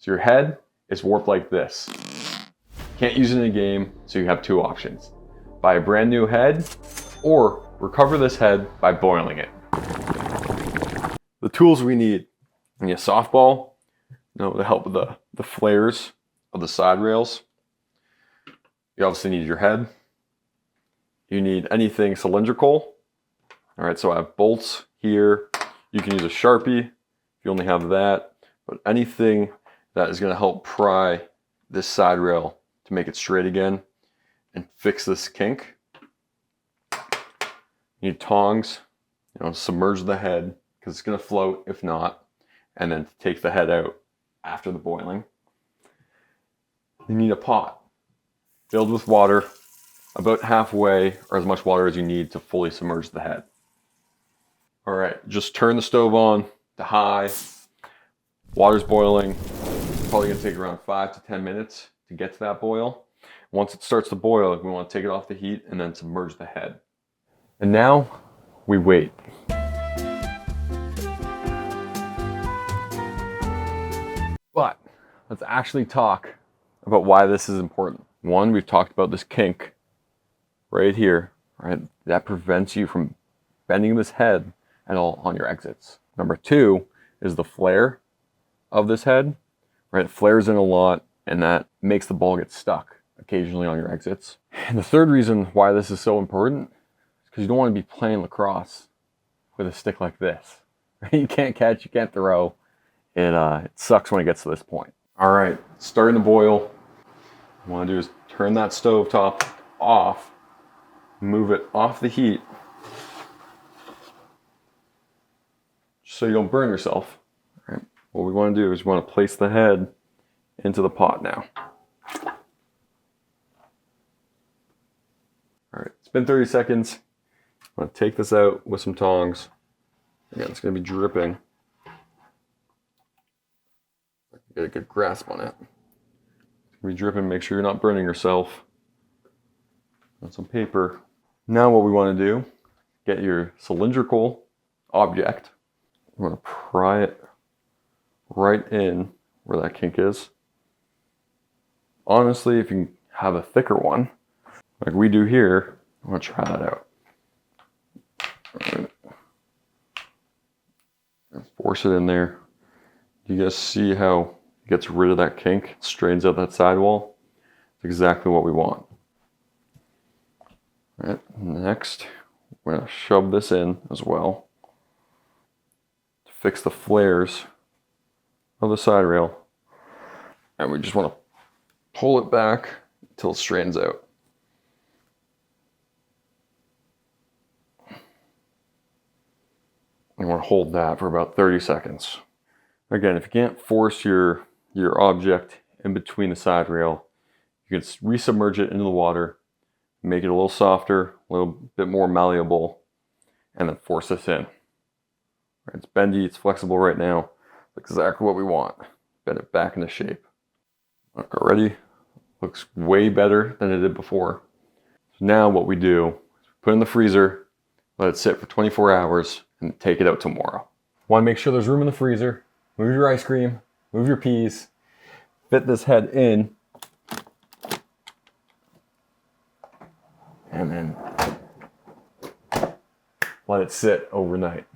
So your head is warped like this. Can't use it in a game, so you have two options. Buy a brand new head, or recover this head by boiling it. The tools we need: you need a softball, to help with the flares of the side rails. You obviously need your head. You need anything cylindrical. All right, so I have bolts here. You can use a Sharpie if you only have that, but anything that is going to help pry this side rail to make it straight again and fix this kink. You need tongs, submerge the head because it's going to float if not, and then take the head out after the boiling. You need a pot filled with water, about halfway or as much water as you need to fully submerge the head. All right, just turn the stove on to high. Water's boiling. It's probably gonna take around 5 to 10 minutes to get to that boil. Once it starts to boil, we want to take it off the heat and then submerge the head. And now we wait. But let's actually talk about why this is important. One, we've talked about this kink right here, right? That prevents you from bending this head at all on your exits. Number two is the flare of this head, right? It flares in a lot and that makes the ball get stuck occasionally on your exits. And the third reason why this is so important is because you don't want to be playing lacrosse with a stick like this. You can't catch, you can't throw. It sucks when it gets to this point. All right, starting to boil. What you want to do is turn that stove top off, move it off the heat so you don't burn yourself. All right. What we want to do is we want to place the head into the pot now. All right, it's been 30 seconds. I'm going to take this out with some tongs. Again, it's going to be dripping. Get a good grasp on it. It's going to be dripping. Make sure you're not burning yourself. On some paper. Now what we want to do, get your cylindrical object. You want to pry it right in where that kink is. Honestly, if you have a thicker one, like we do here, I'm going to try that out. All right. Force it in there. You guys see how it gets rid of that kink, straightens out that sidewall? It's exactly what we want. All right, next, we're going to shove this in as well to fix the flares of the side rail. And we just want to pull it back until it straightens out. You want to hold that for about 30 seconds. Again, if you can't force your object in between the side rail, you can resubmerge it into the water, make it a little softer, a little bit more malleable, and then force this in. It's bendy, it's flexible right now. It's exactly what we want. Bend it back into shape. Already looks way better than it did before. So now what we do is put it in the freezer, let it sit for 24 hours, and take it out tomorrow. Want to make sure there's room in the freezer. Move your ice cream, move your peas, fit this head in, and then let it sit overnight.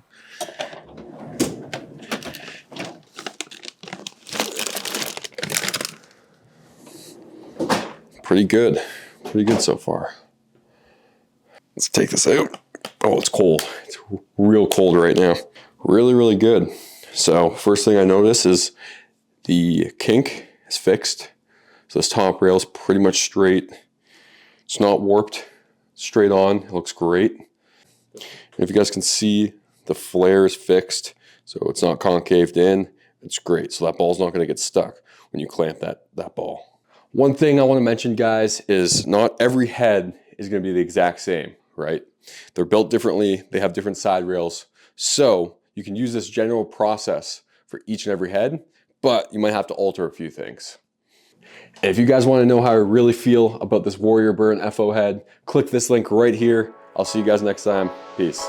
Pretty good so far. Let's take this out. Oh, it's cold. It's real cold right now. Really, really good. So first thing I notice is the kink is fixed. So this top rail is pretty much straight. It's not warped, straight on. It looks great. And if you guys can see, the flare is fixed, so it's not concaved in. It's great. So that ball's not going to get stuck when you clamp that ball. One thing I want to mention, guys, is not every head is going to be the exact same, right? They're built differently. They have different side rails. So you can use this general process for each and every head, but you might have to alter a few things. If you guys want to know how I really feel about this Warrior Burn FO head, click this link right here. I'll see you guys next time. Peace.